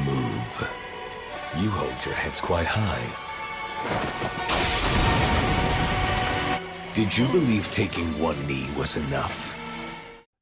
Move. You hold your heads quite high. Did you believe taking one knee was enough?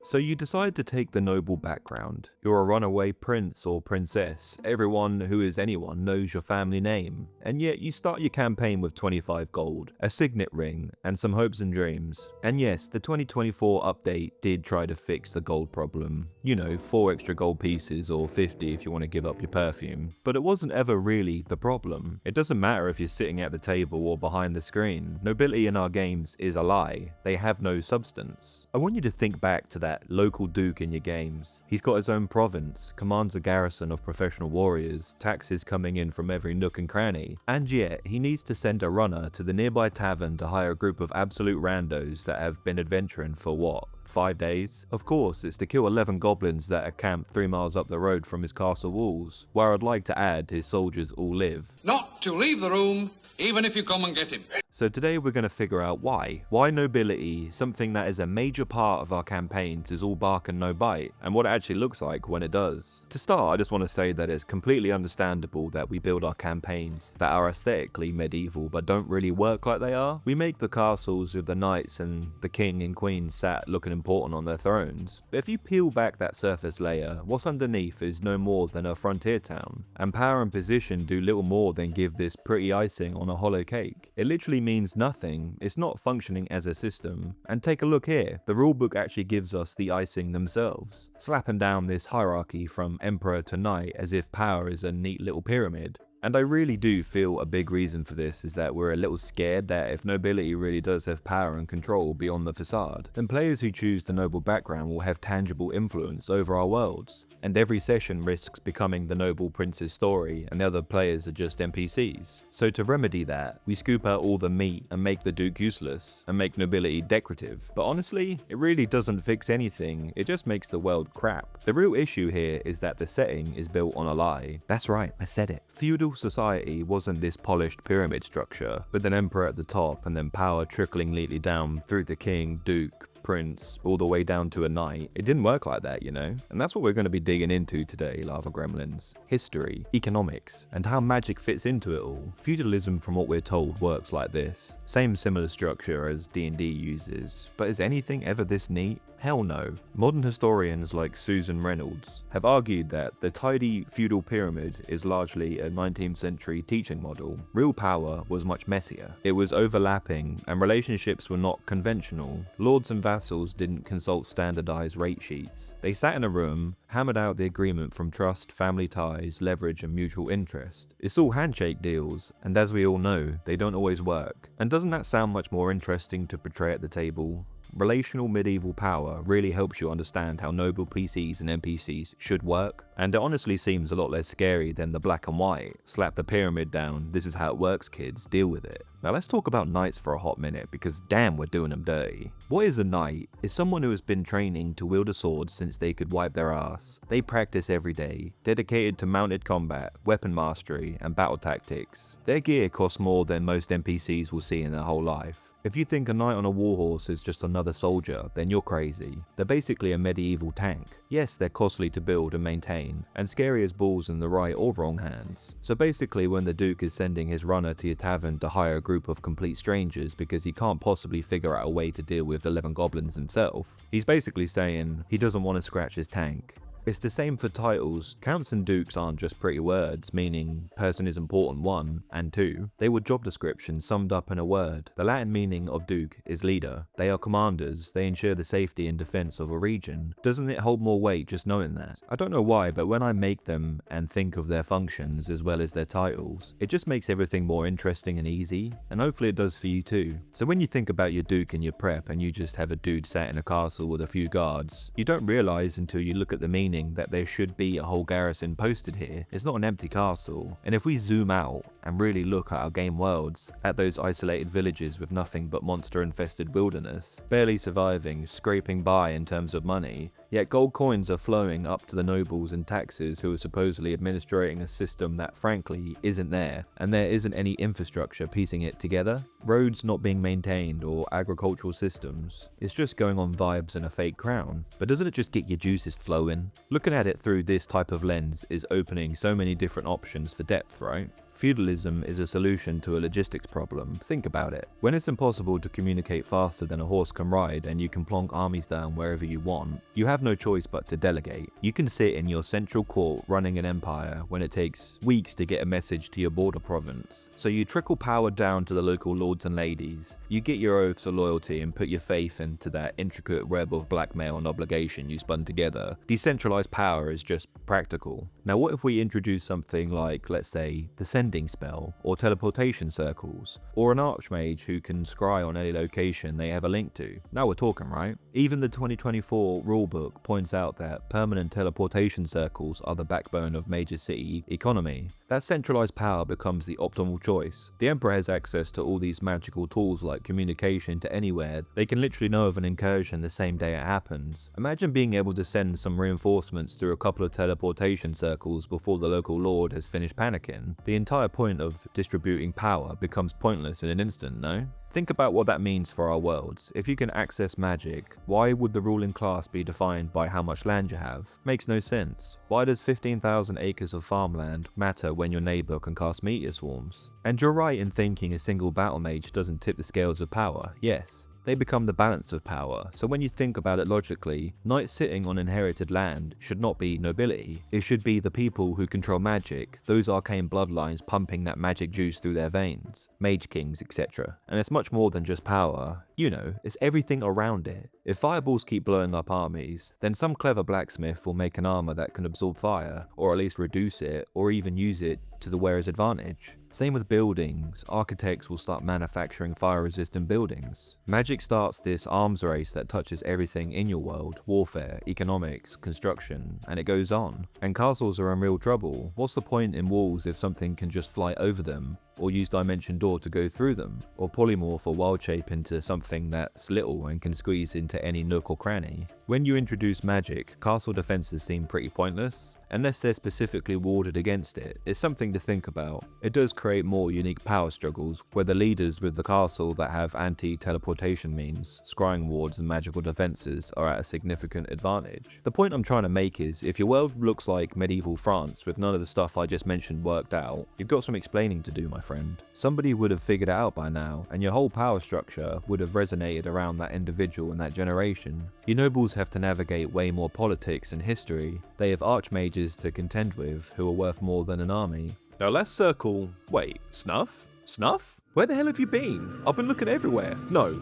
So you decide to take the noble background. You're a runaway prince or princess. Everyone who is anyone knows your family name. And yet you start your campaign with 25 gold, a signet ring, and some hopes and dreams. And yes, the 2024 update did try to fix the gold problem. You know, 4 extra gold pieces or 50 if you want to give up your perfume. But it wasn't ever really the problem. It doesn't matter if you're sitting at the table or behind the screen. Nobility in our games is a lie. They have no substance. I want you to think back to that local duke in your games. He's got his own province, commands a garrison of professional warriors, taxes coming in from every nook and cranny, and yet he needs to send a runner to the nearby tavern to hire a group of absolute randos that have been adventuring for what? 5 days? Of course, it's to kill 11 goblins that are camped 3 miles up the road from his castle walls, where I'd like to add his soldiers all live. Not to leave the room, even if you come and get him. So today we're going to figure out why. Why nobility, something that is a major part of our campaigns, is all bark and no bite, and what it actually looks like when it does. To start, I just want to say that it's completely understandable that we build our campaigns that are aesthetically medieval but don't really work like they are. We make the castles with the knights and the king and queen sat looking important on their thrones, but if you peel back that surface layer, what's underneath is no more than a frontier town, and power and position do little more than give this pretty icing on a hollow cake. It literally means nothing, it's not functioning as a system, and take a look here, the rulebook actually gives us the icing themselves, slapping down this hierarchy from emperor to knight as if power is a neat little pyramid. And I really do feel a big reason for this is that we're a little scared that if nobility really does have power and control beyond the facade, then players who choose the noble background will have tangible influence over our worlds, and every session risks becoming the noble prince's story and the other players are just NPCs. So to remedy that, we scoop out all the meat and make the duke useless, and make nobility decorative. But honestly, it really doesn't fix anything, it just makes the world crap. The real issue here is that the setting is built on a lie. That's right, I said it. Feudal society wasn't this polished pyramid structure, with an emperor at the top and then power trickling neatly down through the king, duke, prince, all the way down to a knight. It didn't work like that, you know? And that's what we're going to be digging into today, Lava Gremlins. History, economics, and how magic fits into it all. Feudalism, from what we're told, works like this. Same similar structure as D&D uses, but is anything ever this neat? Hell no. Modern historians like Susan Reynolds have argued that the tidy feudal pyramid is largely a 19th century teaching model. Real power was much messier. It was overlapping and relationships were not conventional. Lords and vassals didn't consult standardized rate sheets. They sat in a room, hammered out the agreement from trust, family ties, leverage and mutual interest. It's all handshake deals, and as we all know, they don't always work. And doesn't that sound much more interesting to portray at the table? Relational medieval power really helps you understand how noble PCs and NPCs should work, and it honestly seems a lot less scary than the black and white. Slap the pyramid down, this is how it works kids, deal with it. Now let's talk about knights for a hot minute, because damn we're doing them dirty. What is a knight? It's someone who has been training to wield a sword since they could wipe their ass. They practice every day, dedicated to mounted combat, weapon mastery, and battle tactics. Their gear costs more than most NPCs will see in their whole life. If you think a knight on a warhorse is just another soldier, then you're crazy. They're basically a medieval tank. Yes, they're costly to build and maintain, and scary as balls in the right or wrong hands. So basically when the duke is sending his runner to your tavern to hire a group of complete strangers because he can't possibly figure out a way to deal with 11 goblins himself, he's basically saying he doesn't want to scratch his tank. It's the same for titles. Counts and dukes aren't just pretty words, meaning person is important 1, and 2. They were job descriptions summed up in a word. The Latin meaning of duke is leader. They are commanders, they ensure the safety and defense of a region. Doesn't it hold more weight just knowing that? I don't know why, but when I make them and think of their functions as well as their titles, it just makes everything more interesting and easy, and hopefully it does for you too. So when you think about your duke and your prep and you just have a dude sat in a castle with a few guards, you don't realize until you look at the meaning that there should be a whole garrison posted here. It's not an empty castle. And if we zoom out and really look at our game worlds, at those isolated villages with nothing but monster infested wilderness, barely surviving, scraping by in terms of money, yet gold coins are flowing up to the nobles and taxes who are supposedly administrating a system that frankly isn't there, and there isn't any infrastructure piecing it together. Roads not being maintained or agricultural systems. It's just going on vibes and a fake crown. But doesn't it just get your juices flowing? Looking at it through this type of lens is opening so many different options for depth, right? Feudalism is a solution to a logistics problem. Think about it. When it's impossible to communicate faster than a horse can ride and you can plonk armies down wherever you want, you have no choice but to delegate. You can sit in your central court running an empire when it takes weeks to get a message to your border province. So you trickle power down to the local lords and ladies. You get your oaths of loyalty and put your faith into that intricate web of blackmail and obligation you spun together. Decentralized power is just practical. Now what if we introduce something like, let's say, the sending spell, or teleportation circles, or an archmage who can scry on any location they have a link to? Now we're talking, right? Even the 2024 rulebook points out that permanent teleportation circles are the backbone of major city economy. That centralized power becomes the optimal choice. The Emperor has access to all these magical tools like communication to anywhere. They can literally know of an incursion the same day it happens. Imagine being able to send some reinforcements through a couple of teleportation circles before the local lord has finished panicking. The entire point of distributing power becomes pointless in an instant, no? Think about what that means for our worlds. If you can access magic, why would the ruling class be defined by how much land you have? Makes no sense. Why does 15,000 acres of farmland matter when your neighbor can cast meteor swarms? And you're right in thinking a single battle mage doesn't tip the scales of power. Yes, they become the balance of power. So when you think about it logically, knights sitting on inherited land should not be nobility. It should be the people who control magic, those arcane bloodlines pumping that magic juice through their veins, mage kings, etc. And it's much more than just power. You know, it's everything around it. If fireballs keep blowing up armies, then some clever blacksmith will make an armor that can absorb fire, or at least reduce it, or even use it to the wearer's advantage. Same with buildings. Architects will start manufacturing fire-resistant buildings. Magic starts this arms race that touches everything in your world: warfare, economics, construction, and it goes on. And castles are in real trouble. What's the point in walls if something can just fly over them, or use Dimension Door to go through them, or polymorph or wild shape into something that's little and can squeeze into any nook or cranny? When you introduce magic, castle defenses seem pretty pointless, unless they're specifically warded against it. It's something to think about. It does create more unique power struggles, where the leaders with the castle that have anti-teleportation means, scrying wards and magical defenses are at a significant advantage. The point I'm trying to make is, if your world looks like medieval France with none of the stuff I just mentioned worked out, you've got some explaining to do, my friend. Somebody would have figured it out by now, and your whole power structure would have resonated around that individual in that generation. Your nobles have to navigate way more politics and history. They have archmages to contend with who are worth more than an army. Now let's circle... Wait, Snuff? Snuff? Where the hell have you been? I've been looking everywhere. No,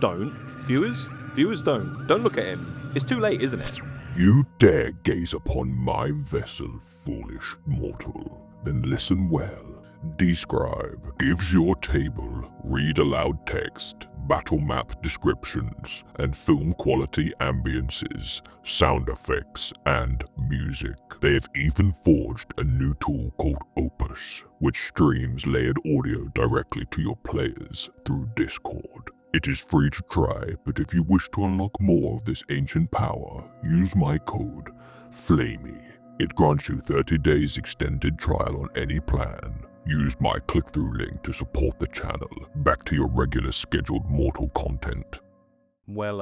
don't. Viewers don't. Don't look at him. It's too late, isn't it? You dare gaze upon my vessel, foolish mortal. Then listen well. Dscryb gives your table read aloud text, battle map descriptions, and film quality ambiances, sound effects, and music. They have even forged a new tool called Opus, which streams layered audio directly to your players through Discord. It is free to try, but if you wish to unlock more of this ancient power, use my code, FLAMY. It grants you 30 days extended trial on any plan. Use my click-through link to support the channel. Back to your regular scheduled mortal content. Well,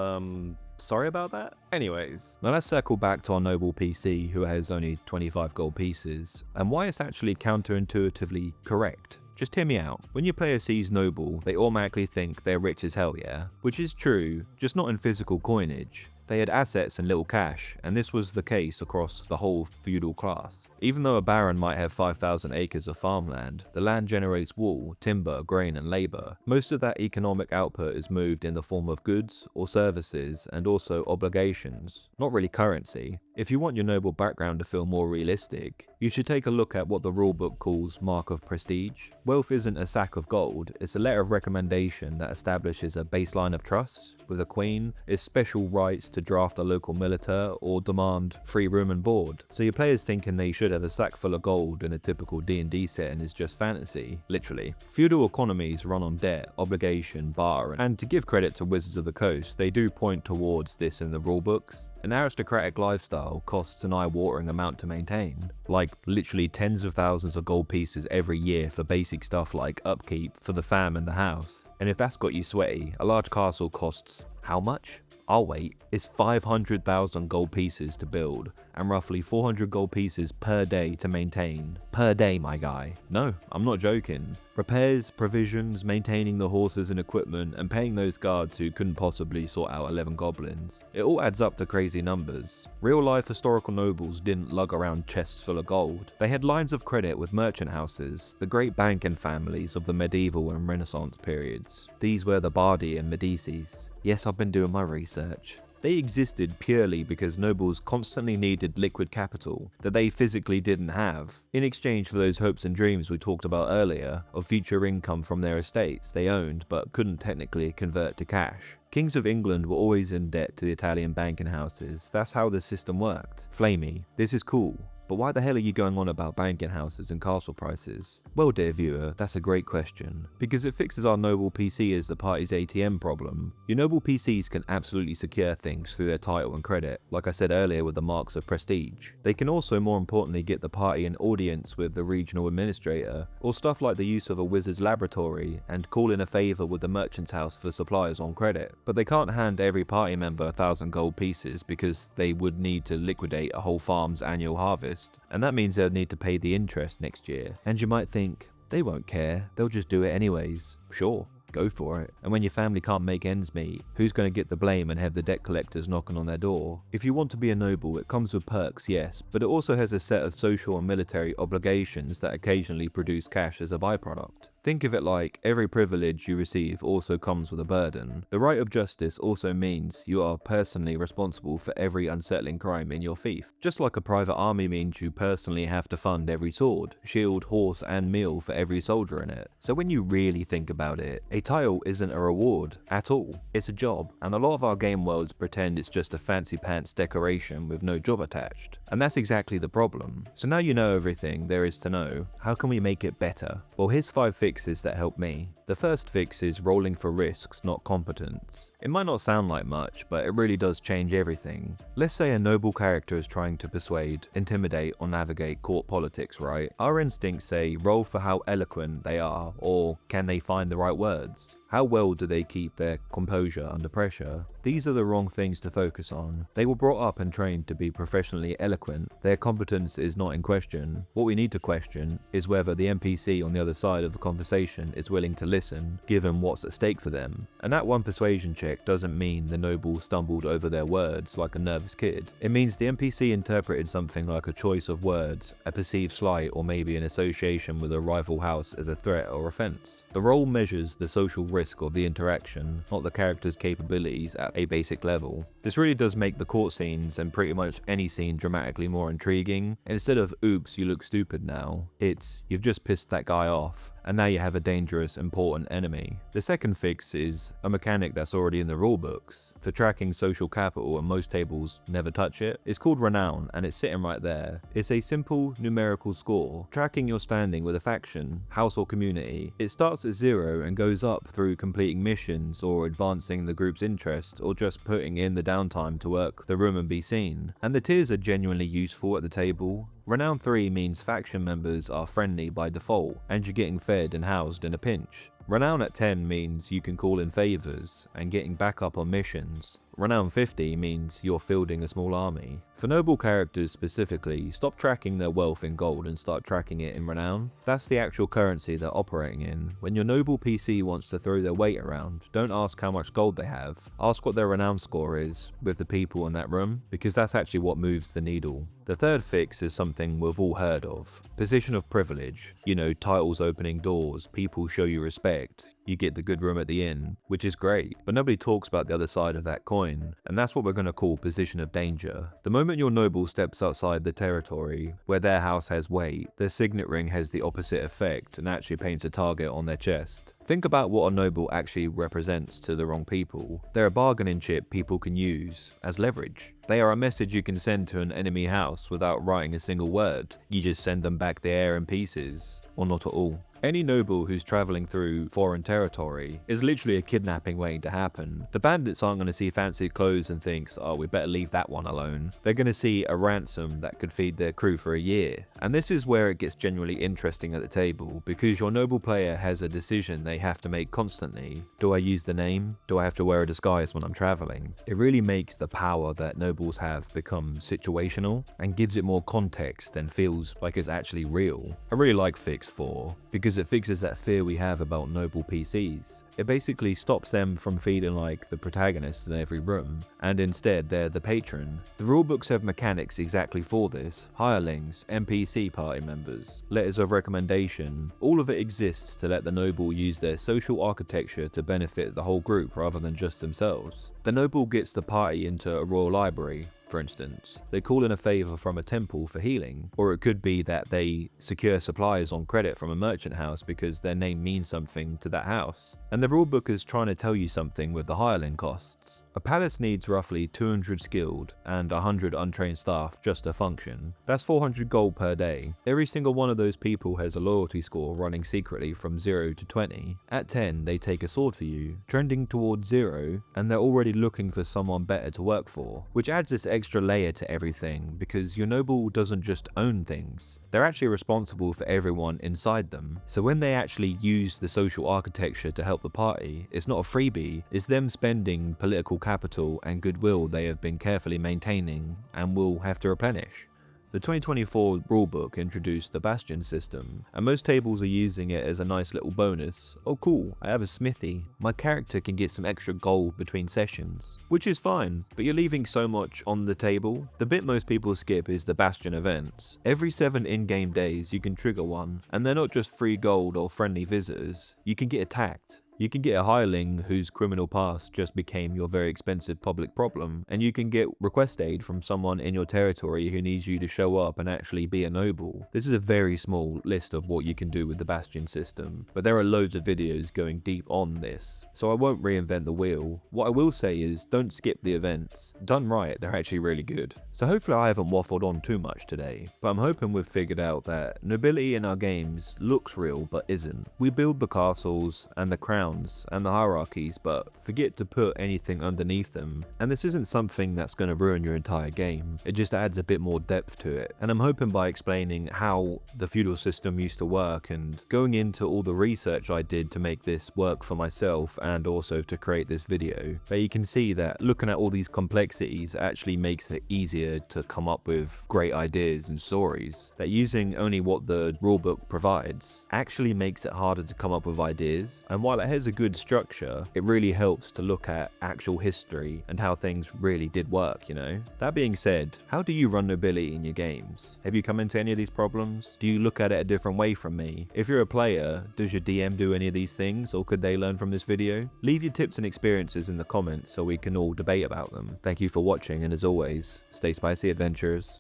sorry about that? Anyways, now let's circle back to our noble PC who has only 25 gold pieces, and why it's actually counterintuitively correct. Just hear me out. When your player sees noble, they automatically think they're rich as hell, yeah? Which is true, just not in physical coinage. They had assets and little cash, and this was the case across the whole feudal class. Even though a baron might have 5,000 acres of farmland, the land generates wool, timber, grain and labour. Most of that economic output is moved in the form of goods or services, and also obligations, not really currency. If you want your noble background to feel more realistic, you should take a look at what the rulebook calls Mark of Prestige. Wealth isn't a sack of gold, it's a letter of recommendation that establishes a baseline of trust. With a queen, it's special rights to draft a local militar or demand free room and board. So your players thinking they should have a sack full of gold in a typical D&D setting is just fantasy, literally. Feudal economies run on debt, obligation, barter, and to give credit to Wizards of the Coast, they do point towards this in the rulebooks. An aristocratic lifestyle costs an eye-watering amount to maintain, like literally tens of thousands of gold pieces every year for basic stuff like upkeep for the fam and the house. And if that's got you sweaty, a large castle costs how much? I'll wait. It's 500,000 gold pieces to build, and roughly 400 gold pieces per day to maintain. Per day, my guy. No, I'm not joking. Repairs, provisions, maintaining the horses and equipment, and paying those guards who couldn't possibly sort out 11 goblins. It all adds up to crazy numbers. Real life historical nobles didn't lug around chests full of gold. They had lines of credit with merchant houses, the great banking families of the medieval and Renaissance periods. These were the Bardi and Medicis. Yes, I've been doing my research. They existed purely because nobles constantly needed liquid capital that they physically didn't have, in exchange for those hopes and dreams we talked about earlier of future income from their estates they owned but couldn't technically convert to cash. Kings of England were always in debt to the Italian banking houses. That's how the system worked. Flamey, this is cool. But why the hell are you going on about banking houses and castle prices? Well, dear viewer, that's a great question. Because it fixes our noble PC as the party's ATM problem. Your noble PCs can absolutely secure things through their title and credit, like I said earlier with the marks of prestige. They can also more importantly get the party an audience with the regional administrator, or stuff like the use of a wizard's laboratory and call in a favour with the merchant's house for suppliers on credit. But they can't hand every party member 1,000 gold pieces because they would need to liquidate a whole farm's annual harvest. And that means they'll need to pay the interest next year. And you might think, they won't care, they'll just do it anyways. Sure, go for it. And when your family can't make ends meet, who's going to get the blame and have the debt collectors knocking on their door? If you want to be a noble, it comes with perks, yes, but it also has a set of social and military obligations that occasionally produce cash as a byproduct. Think of it like every privilege you receive also comes with a burden. The right of justice also means you are personally responsible for every unsettling crime in your fief. Just like a private army means you personally have to fund every sword, shield, horse and meal for every soldier in it. So when you really think about it, a title isn't a reward at all. It's a job, and a lot of our game worlds pretend it's just a fancy pants decoration with no job attached. And that's exactly the problem. So now you know everything there is to know. How can we make it better? Well, here's 5 fixes that help me. The first fix is rolling for risks, not competence. It might not sound like much, but it really does change everything. Let's say a noble character is trying to persuade, intimidate, or navigate court politics, right? Our instincts say roll for how eloquent they are, or can they find the right words? How well do they keep their composure under pressure? These are the wrong things to focus on. They were brought up and trained to be professionally eloquent. Their competence is not in question. What we need to question is whether the NPC on the other side of the conversation is willing to listen, given what's at stake for them. And that one persuasion check doesn't mean the noble stumbled over their words like a nervous kid. It means the NPC interpreted something like a choice of words, a perceived slight, or maybe an association with a rival house as a threat or offense. The roll measures the social risk of the interaction, not the character's capabilities at a basic level. This really does make the court scenes and pretty much any scene dramatically more intriguing. Instead of oops, you look stupid now, it's you've just pissed that guy off, and now you have a dangerous, important enemy. The second fix is a mechanic that's already in the rulebooks. For tracking social capital, and most tables never touch it. It's called Renown, and it's sitting right there. It's a simple numerical score, tracking your standing with a faction, house or community. It starts at 0 and goes up through completing missions, or advancing the group's interest, or just putting in the downtime to work the room and be seen. And the tiers are genuinely useful at the table. Renown 3 means faction members are friendly by default, and you're getting fed and housed in a pinch. Renown at 10 means you can call in favors and getting backup on missions. Renown 50 means you're fielding a small army. For noble characters specifically, stop tracking their wealth in gold and start tracking it in renown. That's the actual currency they're operating in. When your noble PC wants to throw their weight around, don't ask how much gold they have. Ask what their renown score is with the people in that room, because that's actually what moves the needle. The third fix is something we've all heard of. Position of privilege. You know, titles opening doors, people show you respect. You get the good room at the inn, which is great, but nobody talks about the other side of that coin, and that's what we're going to call position of danger. The moment your noble steps outside the territory where their house has weight, their signet ring has the opposite effect and actually paints a target on their chest. Think about what a noble actually represents to the wrong people. They're a bargaining chip people can use as leverage. They are a message you can send to an enemy house without writing a single word. You just send them back the air in pieces, or not at all. Any noble who's traveling through foreign territory territory is literally a kidnapping waiting to happen. The bandits aren't going to see fancy clothes and think, oh, we better leave that one alone. They're going to see a ransom that could feed their crew for a year. And this is where it gets genuinely interesting at the table, because your noble player has a decision they have to make constantly. Do I use the name? Do I have to wear a disguise when I'm traveling? It really makes the power that nobles have become situational and gives it more context and feels like it's actually real. I really like Fix 4 because it fixes that fear we have about noble PCs. It basically stops them from feeling like the protagonist in every room, and instead they're the patron. The rulebooks have mechanics exactly for this: hirelings, NPC party members, letters of recommendation. All of it exists to let the noble use their social architecture to benefit the whole group rather than just themselves. The noble gets the party into a royal library. For instance, they call in a favor from a temple for healing, or it could be that they secure supplies on credit from a merchant house because their name means something to that house. And the rulebook is trying to tell you something with the hireling costs. A palace needs roughly 200 skilled and 100 untrained staff just to function. That's 400 gold per day. Every single one of those people has a loyalty score running secretly from 0 to 20. At 10, they take a sword for you, trending towards 0, and they're already looking for someone better to work for, which adds this extra layer to everything, because your noble doesn't just own things, they're actually responsible for everyone inside them. So when they actually use the social architecture to help the party, it's not a freebie, it's them spending political capital and goodwill they have been carefully maintaining and will have to replenish. The 2024 rulebook introduced the Bastion system, and most tables are using it as a nice little bonus. Oh cool, I have a smithy. My character can get some extra gold between sessions. Which is fine, but you're leaving so much on the table. The bit most people skip is the Bastion events. Every 7 in-game days you can trigger one, and they're not just free gold or friendly visitors. You can get attacked. You can get a hireling whose criminal past just became your very expensive public problem, and you can get request aid from someone in your territory who needs you to show up and actually be a noble. This is a very small list of what you can do with the Bastion system, but there are loads of videos going deep on this, so I won't reinvent the wheel. What I will say is don't skip the events. Done right, they're actually really good. So hopefully I haven't waffled on too much today, but I'm hoping we've figured out that nobility in our games looks real but isn't. We build the castles and the crowns and the hierarchies, but forget to put anything underneath them. And this isn't something that's going to ruin your entire game, it just adds a bit more depth to it. And I'm hoping by explaining how the feudal system used to work and going into all the research I did to make this work for myself and also to create this video, that you can see that looking at all these complexities actually makes it easier to come up with great ideas and stories. That using only what the rulebook provides actually makes it harder to come up with ideas, and while it has a good structure, it really helps to look at actual history and how things really did work, you know? That being said, how do you run nobility in your games? Have you come into any of these problems? Do you look at it a different way from me? If you're a player, does your DM do any of these things, or could they learn from this video? Leave your tips and experiences in the comments so we can all debate about them. Thank you for watching, and as always, stay spicy adventurers.